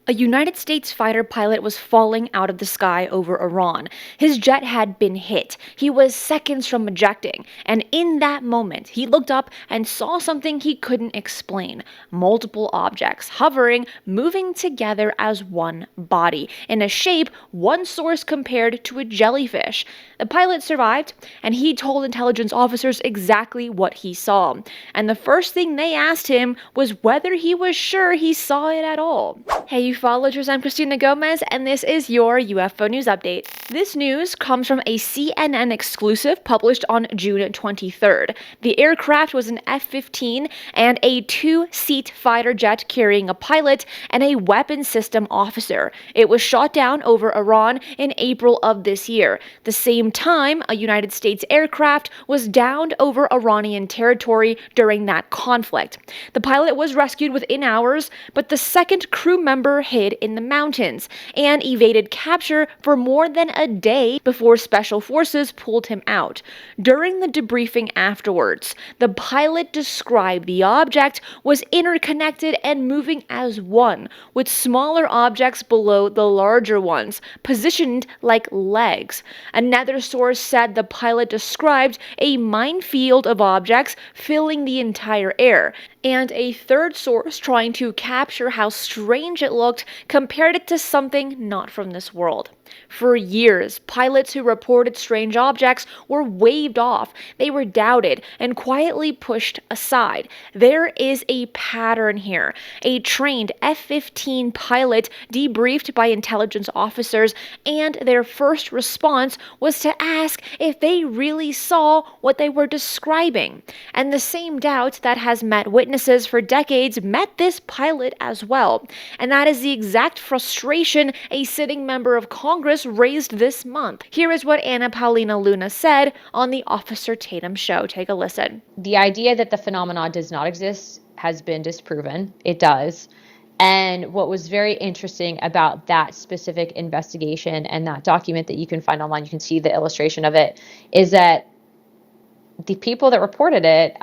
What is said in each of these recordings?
A United States fighter pilot was falling out of the sky over Iran. His jet had been hit. He was seconds from ejecting, and in that moment, he looked up and saw something he couldn't explain. Multiple objects hovering, moving together as one body, in a shape one source compared to a jellyfish. The pilot survived, and he told intelligence officers exactly what he saw. And the first thing they asked him was whether he was sure he saw it at all. Hey, UFOlogers, I'm Cristina Gomez, and this is your UFO News Update. This news comes from a CNN exclusive published on June 23rd. The aircraft was an F-15 and a two-seat fighter jet carrying a pilot and a weapons system officer. It was shot down over Iran in April of this year. The same time, a United States aircraft was downed over Iranian territory during that conflict. The pilot was rescued within hours, but the second crew member hid in the mountains and evaded capture for more than a day before special forces pulled him out. During the debriefing afterwards, the pilot described the object was interconnected and moving as one, with smaller objects below the larger ones, positioned like legs. Another source said the pilot described a minefield of objects filling the entire air, and a third source trying to capture how strange it looked compared it to something not from this world. For years, pilots who reported strange objects were waved off, they were doubted, and quietly pushed aside. There is a pattern here. A trained F-15 pilot debriefed by intelligence officers, and their first response was to ask if they really saw what they were describing. And the same doubt that has met witnesses for decades met this pilot as well. And that is the exact frustration a sitting member of Congress raised this month. Here is what Paulina Luna said on the Officer Tatum show. Take a listen. The idea that the phenomenon does not exist has been disproven. It does. And what was very interesting about that specific investigation and that document that you can find online, you can see the illustration of it, is that the people that reported it,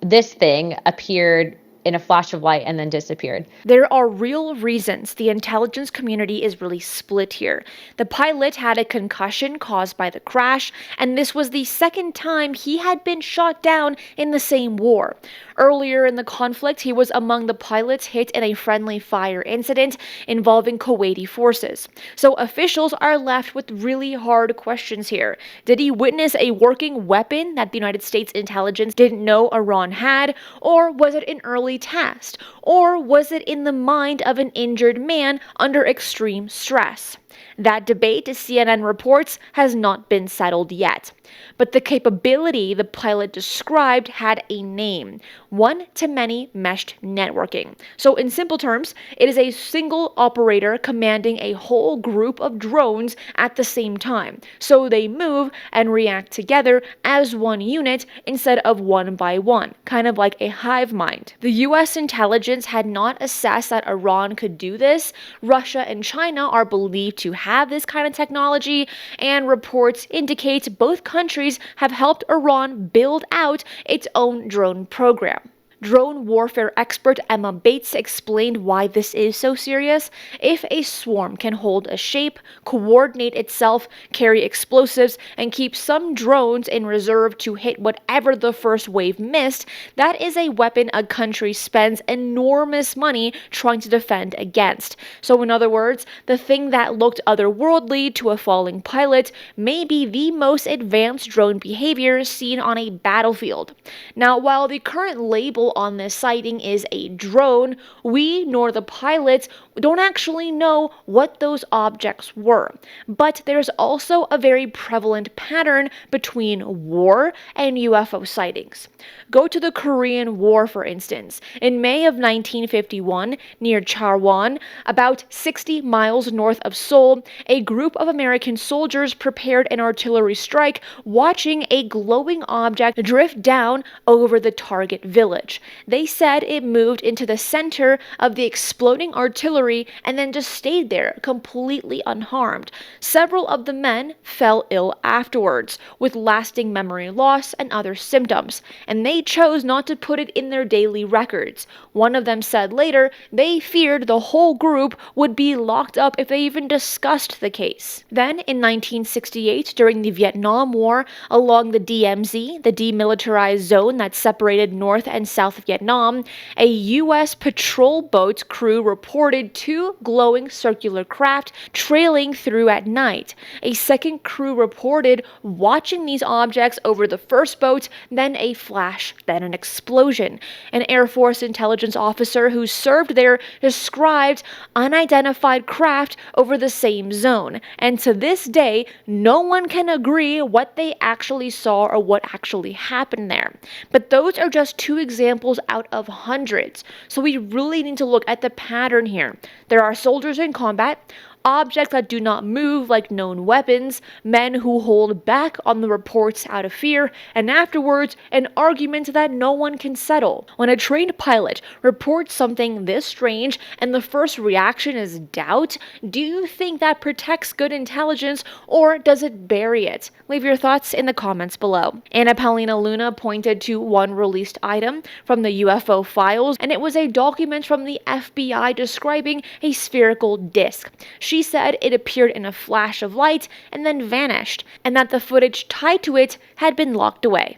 this thing appeared in a flash of light and then disappeared. There are real reasons the intelligence community is really split here. The pilot had a concussion caused by the crash, and this was the second time he had been shot down in the same war. Earlier in the conflict, he was among the pilots hit in a friendly fire incident involving Kuwaiti forces. So officials are left with really hard questions here. Did he witness a working weapon that the United States intelligence didn't know Iran had, or was it an early test, or was it in the mind of an injured man under extreme stress? That debate, CNN reports, has not been settled yet. But the capability the pilot described had a name: one-to-many meshed networking. So in simple terms, it is a single operator commanding a whole group of drones at the same time. So they move and react together as one unit instead of one by one, kind of like a hive mind. The US intelligence had not assessed that Iran could do this. Russia and China are believed to have this kind of technology, and reports indicate both countries have helped Iran build out its own drone program. Drone warfare expert Emma Bates explained why this is so serious. If a swarm can hold a shape, coordinate itself, carry explosives, and keep some drones in reserve to hit whatever the first wave missed, that is a weapon a country spends enormous money trying to defend against. So in other words, the thing that looked otherworldly to a falling pilot may be the most advanced drone behavior seen on a battlefield. Now, while the current label on this sighting is a drone, we nor the pilots don't actually know what those objects were. But there's also a very prevalent pattern between war and UFO sightings. Go to the Korean War, for instance. In May of 1951, near Charwon, about 60 miles north of Seoul, a group of American soldiers prepared an artillery strike, watching a glowing object drift down over the target village. They said it moved into the center of the exploding artillery and then just stayed there, completely unharmed. Several of the men fell ill afterwards, with lasting memory loss and other symptoms, and they chose not to put it in their daily records. One of them said later they feared the whole group would be locked up if they even discussed the case. Then, in 1968, during the Vietnam War, along the DMZ, the demilitarized zone that separated North and South Vietnam, a U.S. patrol boat crew reported two glowing circular craft trailing through at night. A second crew reported watching these objects over the first boat, then a flash, then an explosion. An Air Force intelligence officer who served there described unidentified craft over the same zone, and to this day, no one can agree what they actually saw or what actually happened there. But those are just two examples out of hundreds, so we really need to look at the pattern here. There are soldiers in combat, objects that do not move like known weapons, men who hold back on the reports out of fear, and afterwards, an argument that no one can settle. When a trained pilot reports something this strange and the first reaction is doubt, do you think that protects good intelligence or does it bury it? Leave your thoughts in the comments below. Anna Paulina Luna pointed to one released item from the UFO Files, and it was a document from the FBI describing a spherical disc. She said it appeared in a flash of light and then vanished, and that the footage tied to it had been locked away.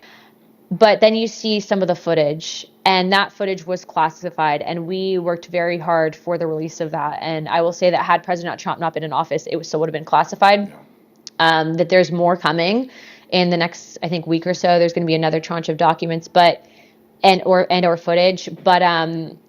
But then you see some of the footage, and that footage was classified, and we worked very hard for the release of that. And I will say that had President Trump not been in office, it still would have been classified. That there's more coming in the next, I think, week or so. There's going to be another tranche of documents, or footage. But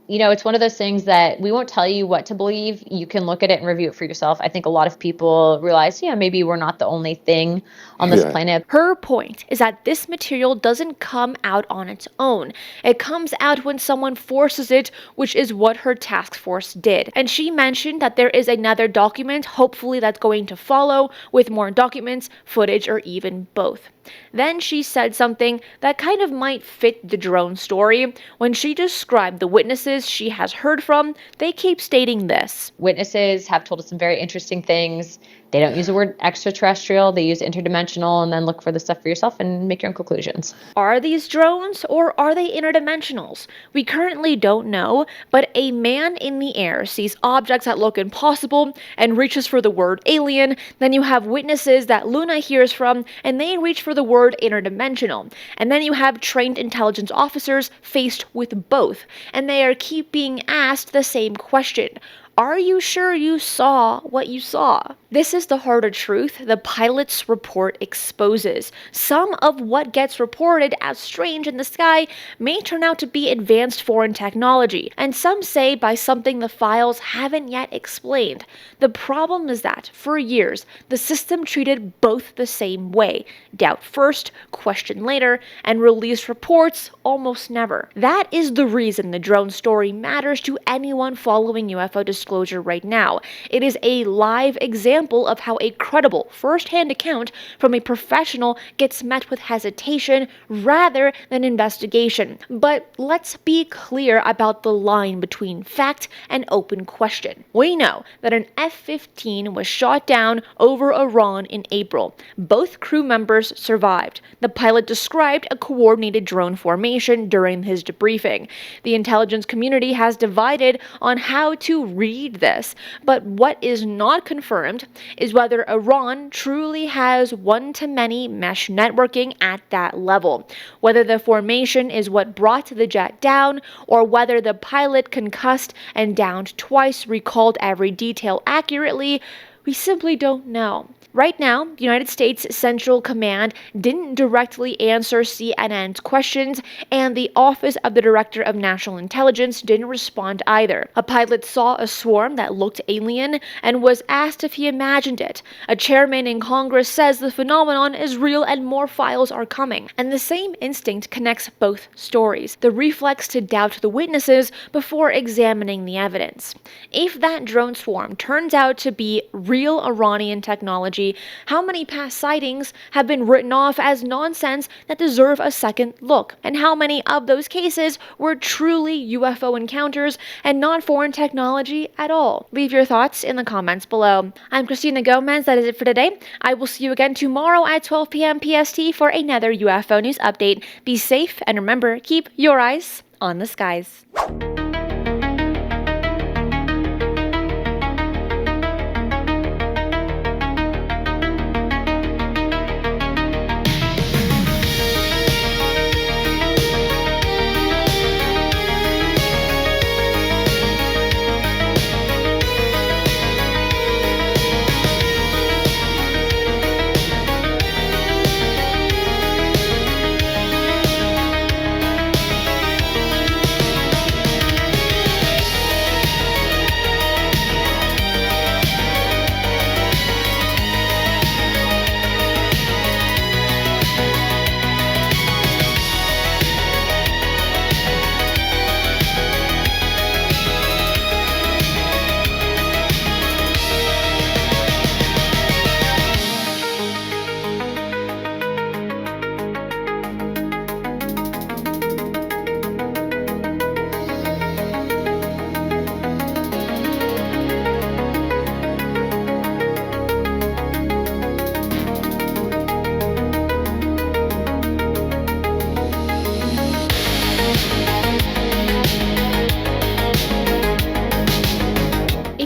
it's one of those things that we won't tell you what to believe. You can look at it and review it for yourself. I think a lot of people realize, maybe we're not the only thing on this planet. Her point is that this material doesn't come out on its own. It comes out when someone forces it, which is what her task force did. And she mentioned that there is another document, hopefully that's going to follow, with more documents, footage, or even both. Then she said something that kind of might fit the drone story. When she described the witnesses she has heard from, they keep stating this. Witnesses have told us some very interesting things. They don't use the word extraterrestrial, they use interdimensional, and then look for the stuff for yourself and make your own conclusions. Are these drones or are they interdimensionals? We currently don't know, but a man in the air sees objects that look impossible and reaches for the word alien. Then you have witnesses that Luna hears from and they reach for the word interdimensional. And then you have trained intelligence officers faced with both, and they are keep being asked the same question. Are you sure you saw what you saw? This is the harder truth the pilot's report exposes. Some of what gets reported as strange in the sky may turn out to be advanced foreign technology, and some say by something the files haven't yet explained. The problem is that, for years, the system treated both the same way. Doubt first, question later, and release reports almost never. That is the reason the drone story matters to anyone following UFO disclosure right now. It is a live example of how a credible first-hand account from a professional gets met with hesitation rather than investigation. But let's be clear about the line between fact and open question. We know that an F-15 was shot down over Iran in April. Both crew members survived. The pilot described a coordinated drone formation during his debriefing. The intelligence community has divided on how to read this, but what is not confirmed is whether Iran truly has one-to-many mesh networking at that level, whether the formation is what brought the jet down, or whether the pilot concussed and downed twice recalled every detail accurately. We simply don't know. Right now, the United States Central Command didn't directly answer CNN's questions, and the Office of the Director of National Intelligence didn't respond either. A pilot saw a swarm that looked alien and was asked if he imagined it. A chairman in Congress says the phenomenon is real and more files are coming. And the same instinct connects both stories, the reflex to doubt the witnesses before examining the evidence. If that drone swarm turns out to be real real Iranian technology, how many past sightings have been written off as nonsense that deserve a second look, and how many of those cases were truly UFO encounters and not foreign technology at all? Leave your thoughts in the comments below. I'm Cristina Gomez. That is it for today. I will see you again tomorrow at 12 p.m. PST for another UFO news update. Be safe and remember, keep your eyes on the skies.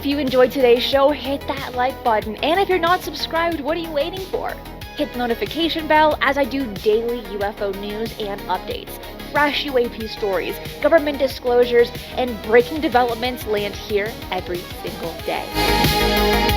If you enjoyed today's show, hit that like button. And if you're not subscribed, what are you waiting for? Hit the notification bell as I do daily UFO news and updates. Fresh UAP stories, government disclosures, and breaking developments land here every single day.